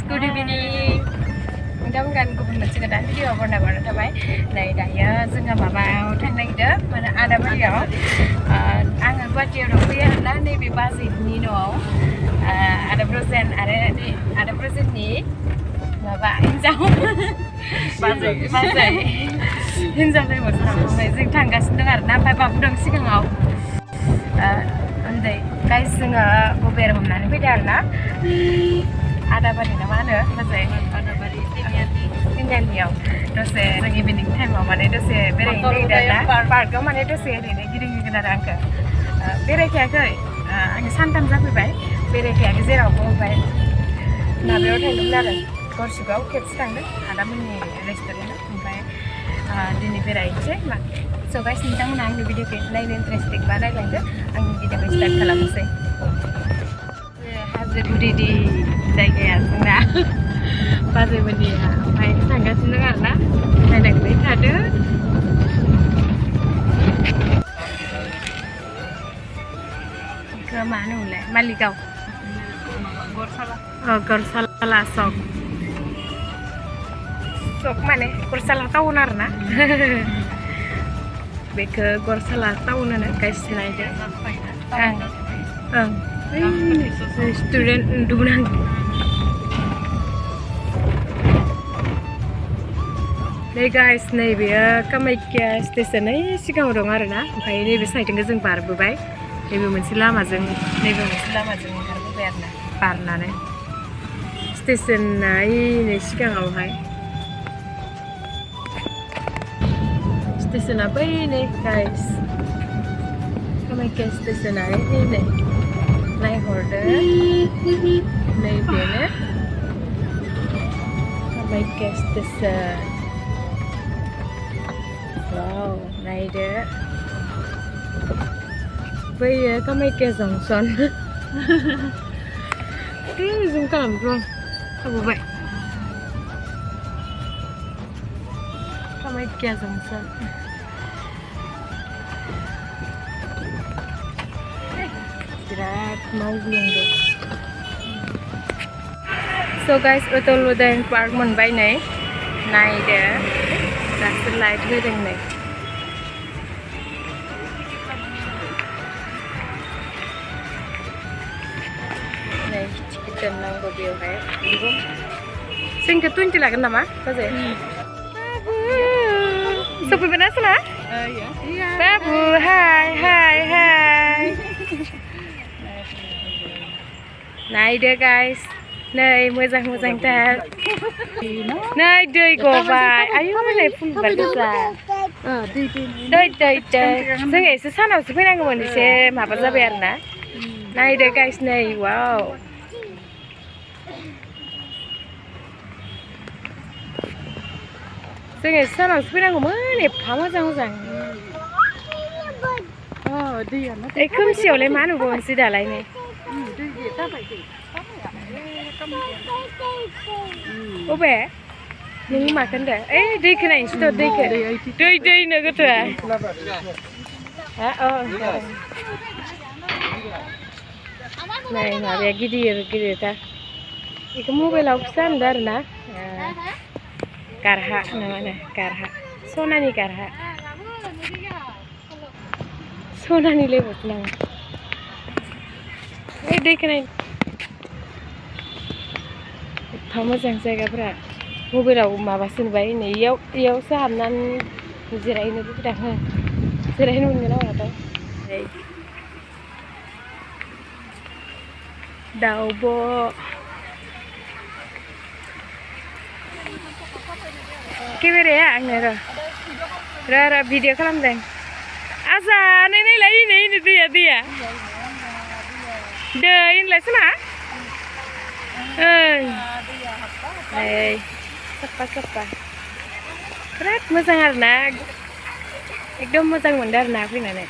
Good evening. Nonton kan gubuh moनसे गोदान video बनायबानो थाबाय नै दायो जोङो माबायाव थांनायदो माने आदाबारियाव आङो गुवाहाटीयाव दंफैयो आरोना नैबे बाजैनि न'आव आदाब्रजेन आरो नै आदाब्रजेननि माबा हिनजाव बाजै हिनजाव लोगोफोर थांबाय जों थांगासिनो दं आरोना ओमफ्राय बाबु दं सिगाङाव उन्दै गाइस जोङो बबेर हमनानै फैदो आरोना आदाबारि ना मा होनो बाजै आदाबारि तिनिआलियाव दसे जों इभिनिं टाइमाव माने दसे बेरायहैनो नागिरदों आरोना पार्कआव माने दसे ओरैनो गिदिंहैगोन आरो आंखो बेरायखायाखै आं सानथाम जाफैबाय बेरायखायाखै जेरावबो ओमफ्राय माबायाव थांदोंमोन आरो गरसिगाव खेबसे थांदों आदामोननि रेस्टुरेन्टआव ओमफ्राय दिनै बेरायहैनोसै स' गाइस नोंथांमोना आंनि भिडिअखौ नायनो इन्टारेस्टिं बा नायलांदो आंनि भिडिअखौ स्टार्ट खालामनोसै हाजो गुदि जायगाया जोंना बाजैमोननिया ओमफ्राय थांगासिनो दं आरोना नायलांबाय थादो बेखौ मा होनोमोनलाय मालिगाव गरसाला सक माने गरसाला टाउन आरोना बेखौ गरसाला टाउन होनो गाइस नायदो स्टुडेन्ट उन्दुगोन आं नै गाइस नैबेयो कामाख्या स्टेसन सिगाङाव दं आरोना ओमफ्राय नैबे साइडजों जों बारबोबाय नैबे मोनसे लामाजों ओंखारबोबाय आरोना बारनानै स्टेसना नै सिगाङावहाय स्टेसना बै नै गाइस कामाख्या स्टेसना नै नायहरदो नैबेनो कामाख्या स्टेसन वाव नायदो बैयो कामाख्या जंसन जों खालामदों थाबोबाय कामाख्या जंसन बिराद मावग्लुंदो स' गाइस ATAL UDYAN पार्क मोनबाय नै नायदो दासो लाइट होदों नै नै टिकेट दाननांगौ बेवहाय जोंखौ 20 लागोन नामा बाजै सफैबाय ना सोना बाबु हाय नायदो गाइस नै मोजांथार नै दै गबाय आयु नै फुल बिबार गोजा दै जों एसे सानावसो फैनांगौमोन एसे माबा जाबाय आरोना नायदो गाइस नै वाव जों एसे सानावसो फैनांगौमोन एफा मोजां खोमसियावलाय मा नुबावनोसै दालाय नै अबे नों माखो होनदो दैखौ नायनोसैथ' दैखौ दै नोगोथो नै माबाया गिदिरथार बेखौ मबाइलाव फिसा नुदों आरोना गारहा ना मा होनो गारहा सनानि गारहा सनानि लेबुसो नामा दैखौ नाय एफा मोजां जायगाफोरा मबाइलाव माबासो नुबाय नै इयावसो हाबनानै जिरायनो लुबैदों जिरायनो मोनगोन नामाथाय दाउब' केमेराया आंनो र' भिडिअ खालामदों आजा नायलाय इनो दैया दै होनलाय सोना नै साफा बिराद मोजां आरोना एकदम मोजां मोनदों आरोना फैनानै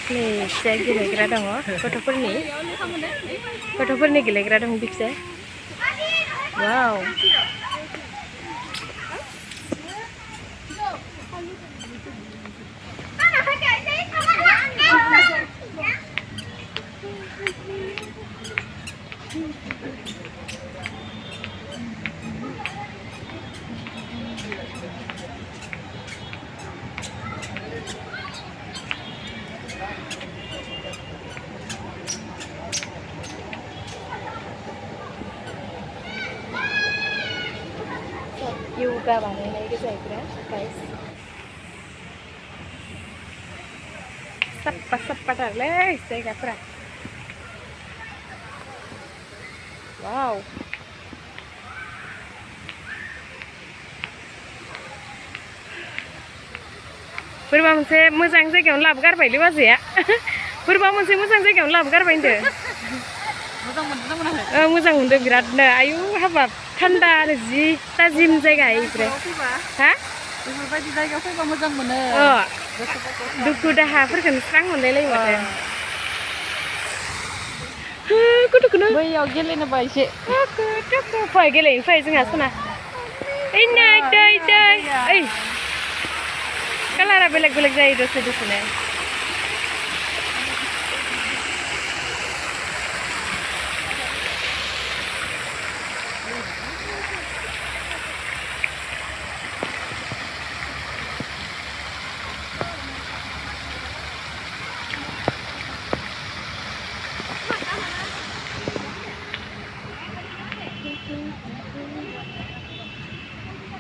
Nih, saya gelegera dong, gotofurni gelegera dong bisa. Wow. Yoga baनायनाय जायगा guys. Sappah-sappahtarलै जायगाफोरा. Wow. Boरैबा मोनसे मोजां जायगायावनो लाबोगारबायलै बाजैया. बोरैबा मोनसे मोजां जायगायावनो लाबोगारबाय होनदो. मोजां मोनदों बिरादनो. आयु हाबाब थान्दा आरो जि थाजिम जायगा इफोरो. हा? बेफोरबायदि जायगायाव फैबा मोजां मोनो. दुखु दाहाफोरखौनो स्रां मोनलायलायो माथो. गथ'खौनो बैयाव गेलेनोबा एसे फै गेलेनो फै जोंहा सना. ओइ नै दै ओइ कालारा बेलेग बेलेग जायो दसेनो.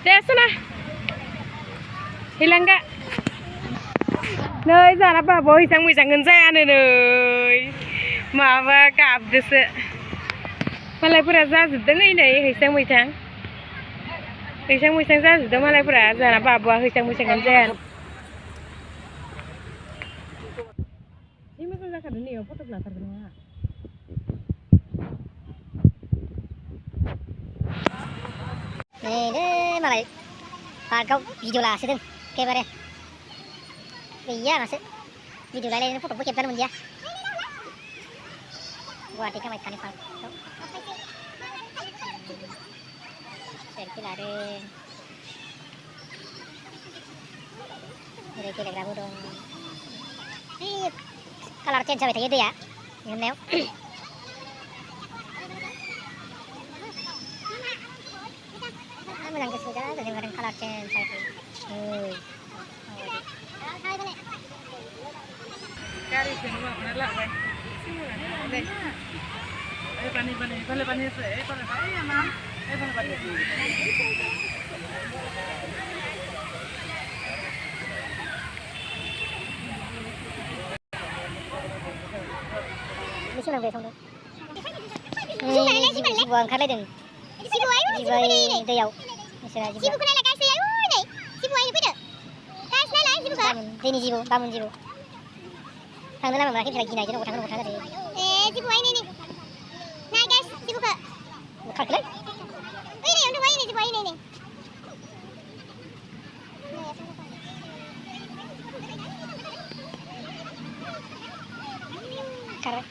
Deh sana. Hilang gak? Nơi जाना बाबो हिसां मोजां जायानो नै माबा गाबदोसो मालायफोरा जाजोबदों नै हिसां मैसां जाजोबदों मालायफोरा जाना बाबुआ हिसां मैसां जाया जि मोजां जाखादों नै फट' लाथारगोन आंहा Ini malah kau video lah sedang kayak iya masih video lain foto buat kita dia Guwahati kan ikan ikan selfie lari kira-kira dong ini kalau change sampai tadi ya ini Bilang ke sudah dari barang color change saya tu. Cari semua mana lah, weh. Pani, Ini sudah beres dong. Ini buang kali deng. Jiwa dayau. Jibu kena lah kasih ayu ni. Jibu ayu pun dah. Kasih lah jibu kan. Ini jibu, bangun jibu. Tangan lama mereka lagi naik je, tangan tadi. Jibu ayu ni. Nah guys, jibu ke. Bukan kelak. Ini untuk ayu ni jibu ayu ni. Kar.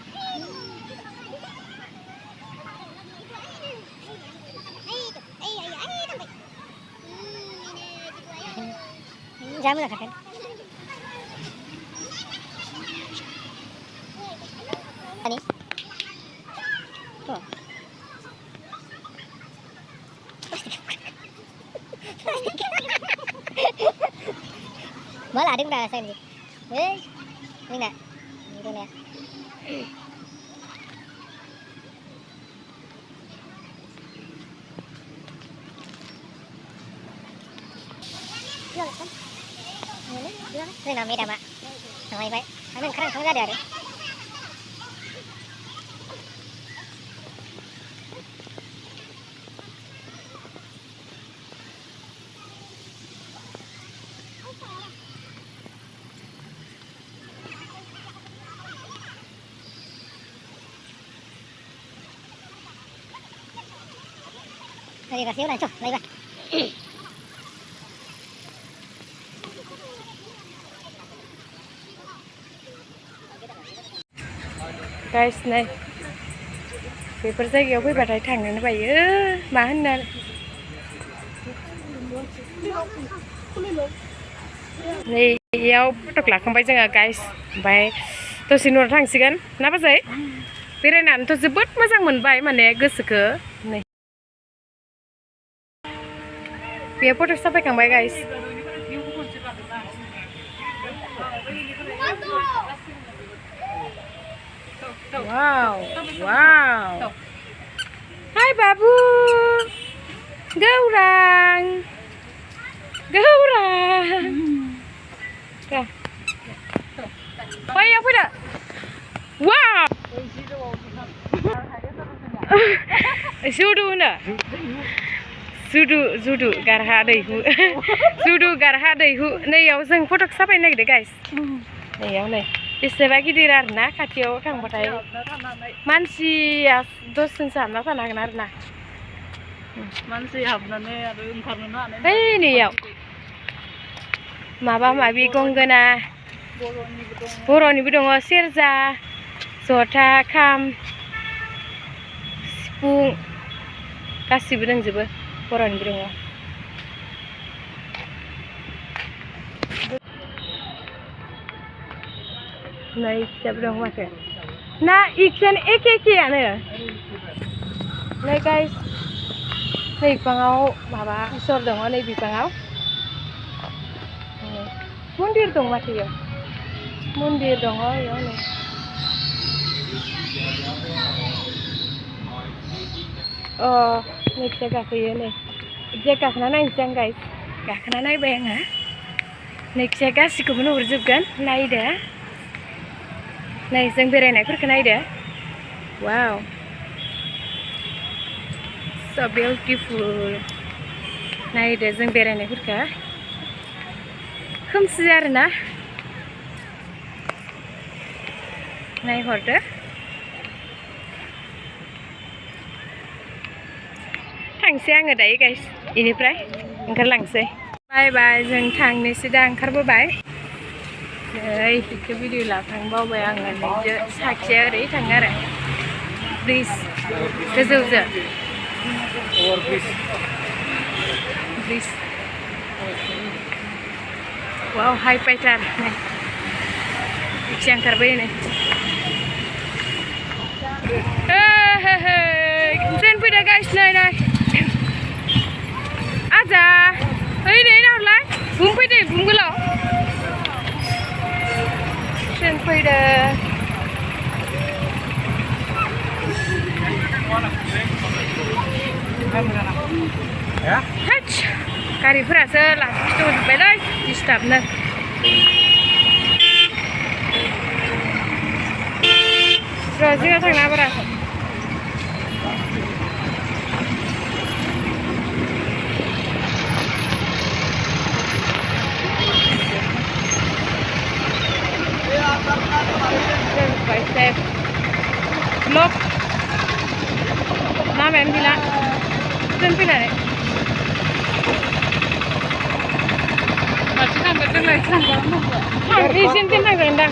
Jamu lah kan? Ani? Oh. Malah ada yang dah rasa ni. Ni nak, ni nak. Ini namanya apa? Namanya baik. Kami sekarang sudah ada. Lagi kasih ulang, cok, lagi bah. Guys नै before जायगायाव फैबाथाय थांनोनो bio मा होननो नै इयाव फटक लाखांबाय जोङो गाइस ओमफ्राय दसे उनाव थांसिगोन ना बाजै बेरायनानैथ' जोबोद मोजां मोनबाय माने गोसोखो नै बे फटक साफायखांबाय guys Wow, wow. Hai babu. Gaurang. Gaurang. Kah. Apa dah? Wow. Sudu na. Sudu garha daihu. Sudu garha daihu. नै याव जों फटक साफायनो नागिरदों गाइस। नै याव नै बेसेबा गिदिर आरोना खाथियाव थांबाथाय मानसिया दसजनसो हाबना थानो हागोन आरोना मानसि हाबनानै आरो ओंखारनोनो हानाय ओइ नैयाव माबा माबि गंगोना बर'निबो दङ सेरजा जथा खाम सिफुं गासिबो दंजोबो बर'निबो दङ नै फिसाबो दं माथो ना इक्सन एखेआनो नै गाइस नै बिफाङाव माबा इसोर दङ नै बिफाङाव मन्दिर दं माथो इयाव मन्दिर दङ इयाव नै अ नै फिसा गाखोयो नै बिदि गाखोना नायनोसै आं गाइस गाखोना नायबाय आङो नै फिसा गासिखौबो नुहुरजोबगोन नायदो नै जों बेरायनायफोरखौ नायदो वाव so beautiful नायदो जों बेरायनायफोरखौ खोमसि आरोना नायहरदो थांसै आङो दायो गाइस इनिफ्राय ओंखारलांसै बाय बाय जों थांनोसै दा ओंखारबोबाय नै बेखौ भिडिअ लाखांबावबाय आङो नैजो साखिया ओरै थाङो आरो ब्रिज गोजौजो ब्रिज वाव हाइ फाइटार नै रिक्सा ओंखारबाय नै ट्रेन फैदो गाइस नै नै आजा ओइ नै नाहरलाय बुम फैदो बुम गोलाव ट्रेन फैदो हाच गारिफोरासो लाखिथ'जोब्बायलै डिस्टार्बनो र' जोंहा थांना बारा blok namanya bilang dan pindah masih kan betul lagi izin pindah gendang